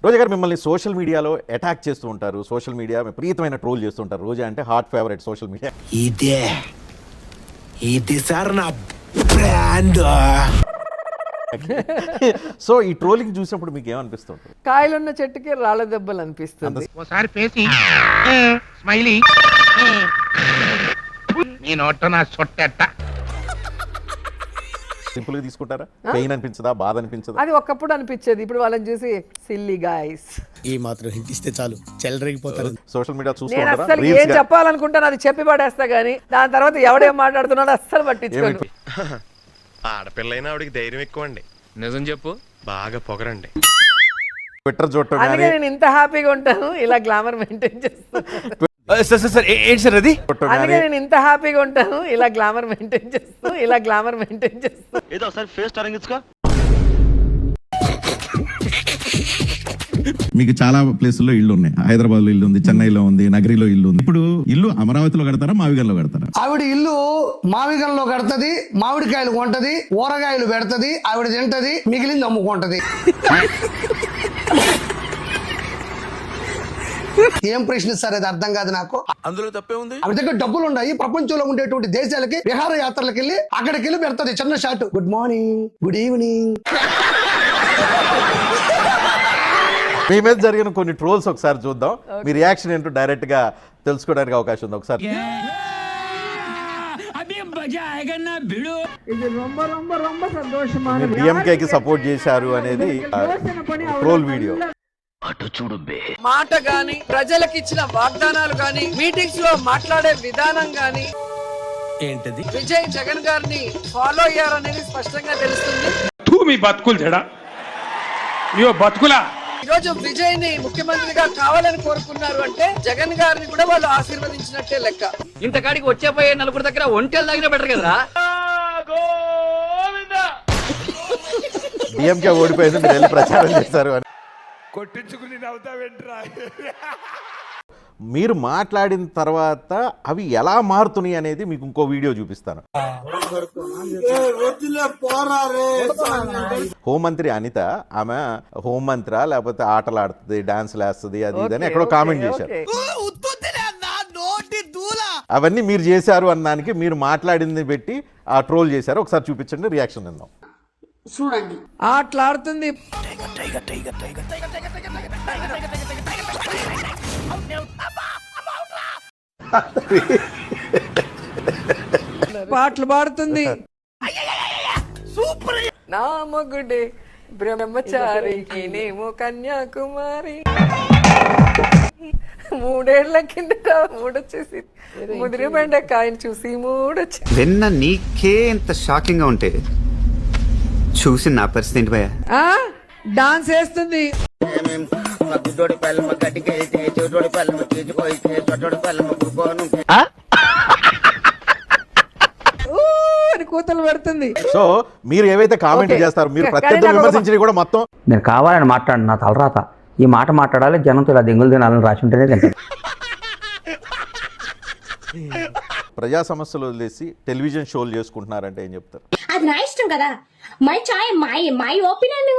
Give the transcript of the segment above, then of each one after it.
రోజా గారు మిమ్మల్ని సోషల్ మీడియాలో అటాక్ చేస్తూ ఉంటారు, సోషల్ మీడియా విపరీతమైన ట్రోల్ చేస్తూ ఉంటారు. రోజా అంటే హాట్ ఫేవరెట్ సోషల్ మీడియా. ఇది సార్ నా బ్రాండ్. సో ఈ ట్రోలింగ్ చూసినప్పుడు మీకు ఏమనిపిస్తుంది? కాయలున్న చెట్టుకి రాళ్ళ దెబ్బలు అనిపిస్తుంది. ఒకసారి పేసి స్మైలీ నీ నోట నా చొట్టెట్ట సింపుల్ గా తీసుకుంటారా? పెయిన్ అనిపించదా, బాధ అనిపించదా? అది ఒకప్పుడు అనిపించేది, ఇప్పుడు వాళ్ళని చూసి సిల్లీ గాయ్స్. ఈ మాత్రం హిట్ ఇస్తే చాలు చెలరేగిపోతారు. సోషల్ మీడియా చూస్తూ నేను ఉంటారా? అస్సలు ఏం చెప్పాలనుకుంటాను అది చెప్పి పడేస్తా గానీ దాని తర్వాత ఎవడేం మాట్లాడుతున్నాడో అస్సలు పట్టించుకోను. ఆడపిల్లైనా ఆవిడికి ధైర్యం ఎక్కువ అండి. నిజం చెప్పు. బాగా పొగరండి. ట్విట్టర్ చూడటం అందుకే కానీ, నేను ఇంత హ్యాపీగా ఉంటాను, ఇలా గ్లామర్ మెయింటైన్ చేస్తాను. ఏంటి సార్ అది? అందుకే నేను ఇంత హ్యాపీగా ఉంటాను, ఇలా గ్లామర్ మెయింటైన్ చేస్తాను. ఏదో ఒకసారి ఫేస్ తరంగించుకో. మీకు చాలా ప్లేసుల్లో ఇల్లు ఉన్నాయి. హైదరాబాద్ లో ఇల్లు ఉంది, చెన్నైలో ఉంది, నగరిలో ఇల్లు ఉంది. ఇప్పుడు ఇల్లు అమరావతిలో కడతారా, మావిగంలో కడతారా? ఆవిడ ఇల్లు మామిగంలో కడతది, మామిడికాయలు కొంటది, ఊరగాయలు పెడతది, ఆవిడ తింటది, మిగిలింది అమ్ముకుంటది. ఏం ప్రశ్నిస్తారు అది అర్థం కాదు నాకు. అందులో తప్పే ఉంది. ఆవిడ దగ్గర డబ్బులు ఉన్నాయి, ప్రపంచంలో ఉండేటువంటి దేశాలకి విహార యాత్రలకు వెళ్ళి అక్కడికి వెళ్ళి పెడతది చిన్న shot. Good morning, good evening. మీ మీద జరిగిన కొన్ని ట్రోల్స్ ఒకసారి చూద్దాం. మీ రియాక్షన్ ఏంటో డైరెక్ట్ గా తెలుసుకోవడానికి అవకాశం ఉంది. ఒకసారి డిఎంకేకి సపోర్ట్ చేశారు అనేది ట్రోల్ వీడియో. మాట గాని, ప్రజలకు ఇచ్చిన వాగ్దానాలు గాని, మీటింగ్స్ లో మాట్లాడే విధానం గాని, ఏంటది? విజయ్ జగన్ గారిని ఫాలో అయ్యారనేది స్పష్టంగా తెలుస్తుంది. మీ బతుకులు చెడా బతుకులా. ఈరోజు విజయ్ ని ముఖ్యమంత్రిగా కావాలని కోరుకున్నారు అంటే జగన్ గారిని కూడా వాళ్ళు ఆశీర్వదించినట్టే లెక్క. ఇంతకాడికి వచ్చే పోయే నలుగురు దగ్గర ఒంటెలు తాగిన బెటర్ కదరా. డిఎంకే ఓడిపోయింది, మీరు వెళ్ళి ప్రచారం చేశారు అని కొట్టించుకుని నవ్వుతావేంట్రా. మీరు మాట్లాడిన తర్వాత అవి ఎలా మారుతున్నాయి అనేది మీకు ఇంకో వీడియో చూపిస్తాను. హోంమంత్రి అనిత, ఆమె హోంమంత్రి లేకపోతే ఆటలు ఆడుతుంది, డాన్స్లు వేస్తుంది, అది ఇదని ఎక్కడో కామెంట్ చేశారు. అవన్నీ మీరు చేశారు అన్నానికి మీరు మాట్లాడింది పెట్టి ఆ ట్రోల్ చేశారు. ఒకసారి చూపించండి, రియాక్షన్ విందాం. చూడండి ఆటలాడుతుంది, పాటలు పాడుతుంది. నా మగుడే బ్రహ్మచారికి నేమో కన్యాకుమారి. 3 ఏళ్ల కిందట మూడొచ్చేసి ముదిరి బెండకాయని చూసి మూడొచ్చి. విన్న నీకే ఇంత షాకింగ్ గా ఉంటే చూసి నా పరిస్థితి ఏంటి భయ్యా? డాన్స్ వేస్తుంది. అని కూతలు పెడుతుంది. సో మీరు ఏవైతే కామెంట్ చేస్తారు, మీరు ప్రత్యర్థులు విమర్శించినవి కూడా మొత్తం నేను కావాలని మాట్లాడు, నా తలరాత ఈ మాట మాట్లాడాలి, జనంతో ఇలా దెంగులు తినాలని రాసి ఉంటేనే తింటాను. ప్రజా సమస్యలు వదిలేసి టెలివిజన్ షోలు చేసుకుంటున్నారంటే ఏం చెప్తారు? అది నా ఇష్టం కదా, my chai, my opinion,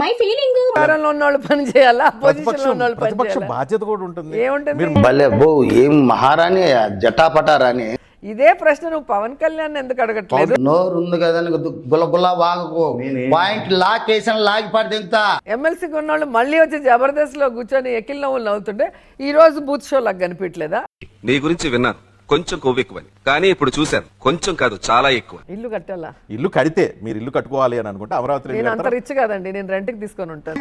my feeling. అధికారంలో ఉన్నోళ్ళు పని చేయాలా, అపోజిషన్ లో ఉన్నోళ్ళు పని ప్రతిపక్ష చేయాలా? బాధ్యత కూడా ఉంటుంది. ఏముంటుంది? ఏం మహారాణి జటాపటారాని. ఇదే ప్రశ్న నువ్వు పవన్ కళ్యాణ్ ఎందుకు అడగట్లేదు? నోరు ఉంది కదా గులగులా వాగకు, పాయింట్ లాకేషన్ లాగి పడి దిగుతా. ఎమ్మెల్సీకి ఉన్నోళ్ళు మళ్ళీ వచ్చి జబర్దస్త్ లో కూర్చొని ఎకిల్ నవ్వులు నవ్వుతుంటే ఈ రోజు బూత్ షో లాగా కనిపించలేదా? నీ గురించి విన్నాను, కొంచెం కొవ్వు ఎక్కువని, కానీ ఇప్పుడు చూశాను కొంచెం కాదు చాలా ఎక్కువ. ఇల్లు కట్టాలా? ఇల్లు కడితే మీరు ఇల్లు కట్టుకోవాలి అని అనుకుంటే అమరావతిలో నేను అంత రిచ్ కాదండి, నేను రెంట్కి తీసుకొని ఉంటాను.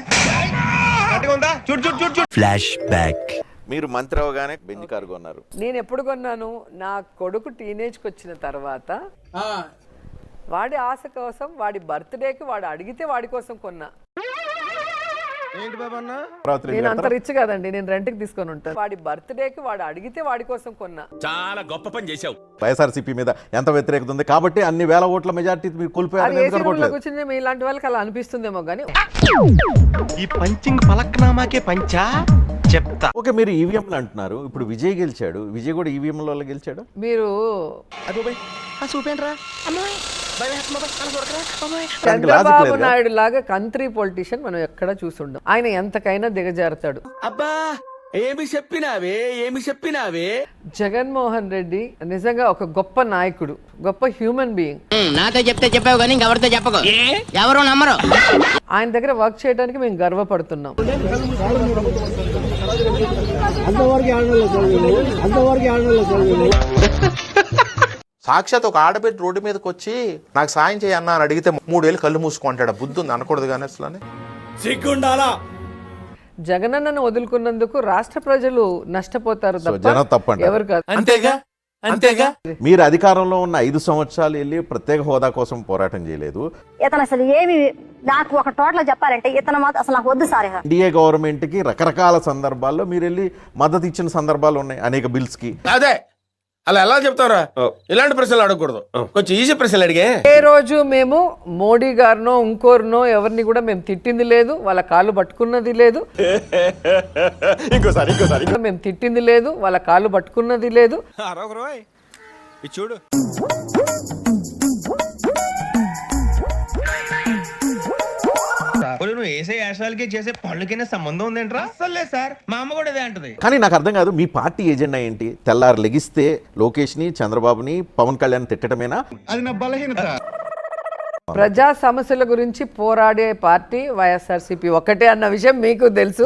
Flash back. మీరు మంత్రి అవగానే బెంజ్ కారు కొన్నారు. నేను ఎప్పుడు కొన్నాను? నా కొడుకు టీనేజ్కి వచ్చిన తర్వాత వాడి ఆశ కోసం, వాడి బర్త్డేకి వాడు అడిగితే వాడి కోసం కొన్నా. నేను అంత రిచ్ కాదండి, నేను రెంట్కి తీసుకొని ఉంటాను. వాడి బర్త్డేకి వాడు అడిగితే వాడి కోసం కొన్నా. చాలా గొప్ప పని చేశావు. వైఎస్ఆర్సీపీ మీద ఎంత వ్యతిరేకత ఉంది కాబట్టి అన్ని వేల ఓట్ల మెజార్టీ మీరు కోల్పోయారు. కూర్చుని మీ ఇలాంటి వాళ్ళకి అలా అనిపిస్తుందేమో కానీ ఈ పంచింగ్ పలక్నామాకే పంచా చెప్తా. ఓకే, మీరు ఈవీఎంలు అంటున్నారు. ఇప్పుడు విజయ్ గెలిచాడు, విజయ్ కూడా ఈవీఎంల వల్ల గెలిచాడు. మీరు చూపేంట్రా అమ్మాయి చంద్రబాబు నాయుడు లాగా కంట్రీ పొలిటీషియన్ మనం ఎక్కడ చూసుండం. ఆయన ఎంతకైనా దిగజారుతాడు. అబ్బా ఏమి చెప్పినావే జగన్మోహన్ రెడ్డి నిజంగా ఒక గొప్ప నాయకుడు, గొప్ప హ్యూమన్ బీయింగ్. నాతో చెప్తే చెప్పావు కానీ ఎవరితో చెప్పకు, ఎవరు నమ్మరు. ఆయన దగ్గర వర్క్ చేయడానికి మేము గర్వపడుతున్నాం. సాక్షాత్ ఒక ఆడబిడ్డ రోడ్డు మీదకి వచ్చి నాకు సాయం చేయన్నా అని అడిగితే 3 ఏళ్ళు కళ్ళు మూసుకుంటాడు. బుద్ధి ఉంది అనకూడదు కానీ అసలు సిగ్గుండాలా. జగనన్నను వదులుకున్నందుకు రాష్ట్ర ప్రజలు నష్టపోతారు జనం తప్ప తప్పండి. ఎవరు కాదు. అంతేగా మీరు అధికారంలో ఉన్న 5 సంవత్సరాలు వెళ్ళి ప్రత్యేక హోదా కోసం పోరాటం చేయలేదు. ఇతను అసలు ఏమి నాకు ఒక టోటల్ చెప్పాలంటే ఇతను మాత్రం అసలు నాకు వద్దు సార్. ఎన్డీఏ గవర్నమెంట్ కి రకరకాల సందర్భాల్లో మీరు వెళ్ళి మద్దతు ఇచ్చిన సందర్భాలు ఉన్నాయి అనేక బిల్స్ కి. అదే అలా ఎలా చెప్తారా? ఇలాంటి ప్రశ్నలు అడగకూడదు, కొంచెం ఈజీ ప్రశ్నలు అడిగే. ఏ రోజు మేము మోడీ గారినో ఇంకోరినో ఎవరిని కూడా మేము తిట్టింది లేదు, వాళ్ళ కాళ్ళు పట్టుకున్నది లేదు. మేము తిట్టింది లేదు, వాళ్ళ కాళ్ళు పట్టుకున్నది లేదు. చూడు నువ్వు వేసే యాశాలకి చేసే పళ్ళకైనా సంబంధం ఉందేంట్రా? అసలే సార్, మా అమ్మ కూడా అదే అంటది. కానీ నాకు అర్థం కాదు, మీ పార్టీ ఏజెండా ఏంటి? తెల్లారు లెగిస్తే లోకేష్ ని, చంద్రబాబుని, పవన్ కళ్యాణ్ తిట్టడమేనా? అది నా బలహీనత. ప్రజా సమస్యల గురించి పోరాడే పార్టీ వైఎస్ఆర్సీపీ ఒకటే అన్న విషయం మీకు తెలుసు.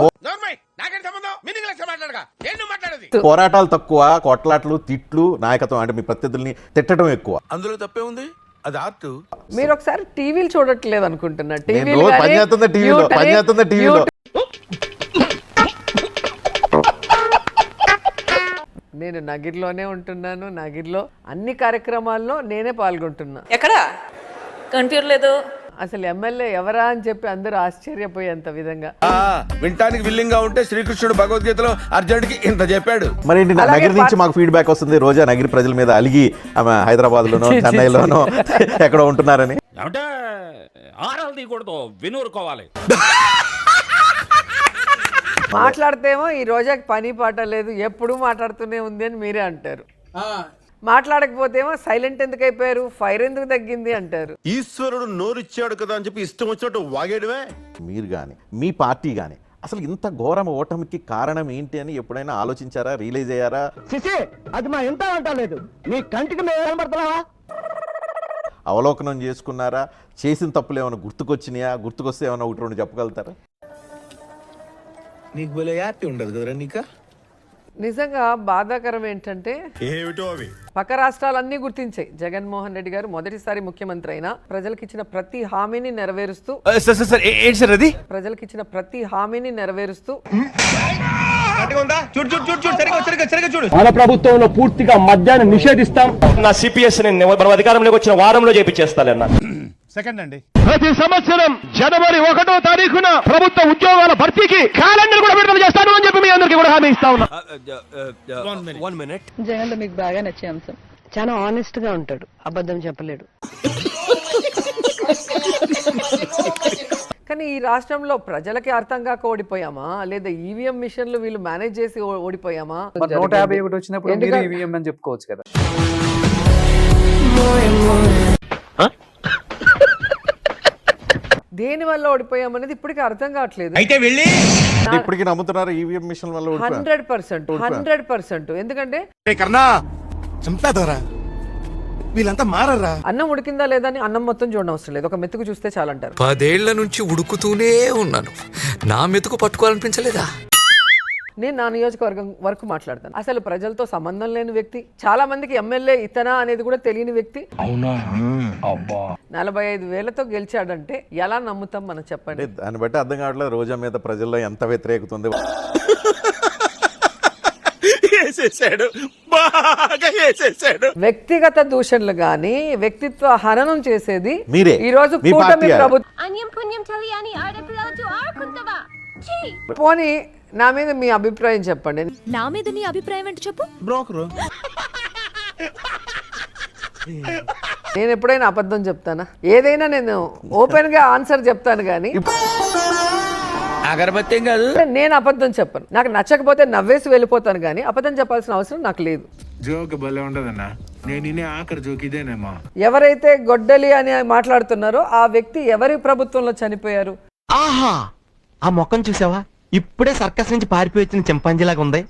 పోరాటాలు తక్కువ, కొట్లాట్లు, తిట్లు, నాయకత్వం అంటే మీ ప్రత్యర్థుల్ని తిట్టడం ఎక్కువ. అందులో తప్పే ఉంది, అది ఆర్ట్. మీరు ఒకసారి టీవీలు చూడట్లేదు అనుకుంటున్నా. నేను రోజు పని చేస్తున్నా టీవీలో. నేను నగిరిలోనే ఉంటున్నాను. నగిరిలో అన్ని కార్యక్రమాల్లో నేనే పాల్గొంటున్నా. ఎక్కడ కనిపించలేదు. అసలు ఎమ్మెల్యే ఎవరా అని చెప్పి అందరూ ఆశ్చర్యపోయేంత విధంగా. వినటానికి విల్లింగ్ గా ఉంటే శ్రీకృష్ణుడు భగవద్గీతలో అర్జునుడికి ఇంత చెప్పాడు. మరి ఏంటి, నగిరి నుంచి మాకు ఫీడ్బ్యాక్ వస్తుంది రోజా నగిరి ప్రజల మీద అలిగి ఆమె హైదరాబాద్ లోనో చెన్నైలోనో ఎక్కడో ఉంటున్నారని. మాట్లాడితేమో ఈ రోజాకి పని పాట లేదు, ఎప్పుడు మాట్లాడుతూనే ఉంది అని మీరే అంటారు. మాట్లాడకపోతేమో సైలెంట్ ఎందుకు అయిపోయారు, ఫైర్ ఎందుకు తగ్గింది అంటారు. ఈశ్వరుడు నోరిచ్చాడు కదా అని చెప్పి ఇష్టం వచ్చినట్టు వాగేయడమే. మీరు కానీ మీ పార్టీ కానీ అసలు ఇంత ఘోరం ఓటమికి కారణం ఏంటి అని ఎప్పుడైనా ఆలోచించారా, రియలైజ్ అయ్యారా? అది మా ఎంత అంటలేదు, నీ కంటికి మేము కనబడుతున్నావా? అవలోకనం చేసుకున్నారా? చేసిన తప్పులు ఏమైనా గుర్తుకొచ్చినాయా? గుర్తుకొస్తే ఏమైనా 1-2 చెప్పగలుగుతారా? నీకు భలే హ్యాపీ ఉండదు కదరా నీకా? నిజంగా బాధాకరం ఏంటంటే ఏమిటో అవి పక్క రాష్ట్రాలన్నీ గుర్తించాయి. జగన్మోహన్ రెడ్డి గారు మొదటిసారి ముఖ్యమంత్రి అయినా ప్రజలకు ఇచ్చిన ప్రతి హామీని నెరవేరుస్తూ ప్రజలకు ఇచ్చిన ప్రతి హామీని నెరవేరుస్తూ మన ప్రభుత్వంలో పూర్తిగా మద్యాన్ని నిషేధిస్తాం. నా సిపిఎస్ మనం అధికారంలోకి వచ్చిన వారంలో చేపించేస్తానన్నా. సెకండ్ అండి. ప్రతి సంవత్సరం జనవరి 1వ తారీఖున ప్రభుత్వ ఉద్యోగాల భర్తీకి క్యాలెండర్ కూడా విడుదల చేస్తాను అని చెప్పి మీ అందరికీ కూడా హామీ ఇస్తా ఉన్నా. 1 minute. జగన్లో మీకు బాగా నచ్చే అంశం, చాలా ఆనెస్ట్ గా ఉంటాడు, అబద్ధం చెప్పలేడు. కానీ ఈ రాష్ట్రంలో ప్రజలకి అర్థం కాక ఓడిపోయామా, లేదా ఈవీఎం మిషన్లు వీళ్ళు మేనేజ్ చేసి ఓడిపోయామా? 151 వచ్చినప్పుడు ఈవీఎం అని చెప్పుకోవచ్చు కదా. దేని వల్ల ఓడిపోయామనేది ఇప్పటికీ అర్థం కావట్లేదు. అయితే వెళ్ళి ఇప్పటికీ నమ్ముతున్నారు ఈవీఎం మిషన్ వల్ల 100%. ఎందుకంటే కర్ణా చంపేదోరా, వీళ్ళంతా మారరా. అన్నం ఉడికిందా లేదా అని అన్నం మొత్తం చూడడం అవసరం లేదు, ఒక మెతుకు చూస్తే చాలంటారు. 10 ఏళ్ల నుంచి ఉడుకుతూనే ఉన్నాను, నా మెతుకు పట్టుకోవాలనిపించలేదా? నేను నా నియోజకవర్గం వరకు మాట్లాడతాను. అసలు ప్రజలతో సంబంధం లేని వ్యక్తి, చాలా మందికి ఎమ్మెల్యే ఇతనా అనేది కూడా తెలియని వ్యక్తి 45,000తో గెలిచాడంటే ఎలా నమ్ముతాం మనం, చెప్పండి. దాన్ని బట్టి అర్థం కావట్లేదు రోజా మీద ప్రజల్లో ఎంత వ్యతిరేకత ఉంది. వ్యక్తిగత దూషణలు గాని వ్యక్తిత్వ హననం చేసేది మీరే. ఈ రోజు మీ కూటమి పార్టీ ప్రభుత్వం. పోనీ నా మీద మీ అభిప్రాయం చెప్పండి. నా మీద నీ అభిప్రాయం ఏంటి చెప్పు. బ్రోకరు నేను ఎప్పుడైనా అబద్ధం చెప్తానా? ఏదైనా నేను ఓపెన్ గా ఆన్సర్ చెప్తాను కానీ అగరబత్తి ఏం కాదు. నేను అబద్ధం చెప్పను. నాకు నచ్చకపోతే నవ్వేసి వెళ్ళిపోతాను కానీ అబద్ధం చెప్పాల్సిన అవసరం నాకు లేదు. జోక్ భలే ఉండదన్నా. నేను ఆఖరి జోకిదేనేమా. ఎవరైతే గొడ్డలి అని మాట్లాడుతున్నారో ఆ వ్యక్తి ఎవరి ప్రభుత్వంలో చనిపోయారు? ఆహా, ఆ మొక్కను చూసావా? ఇప్పుడే సర్కస్ నుంచి పారిపోయి వచ్చిన చింపాంజీలాగా ఉంది.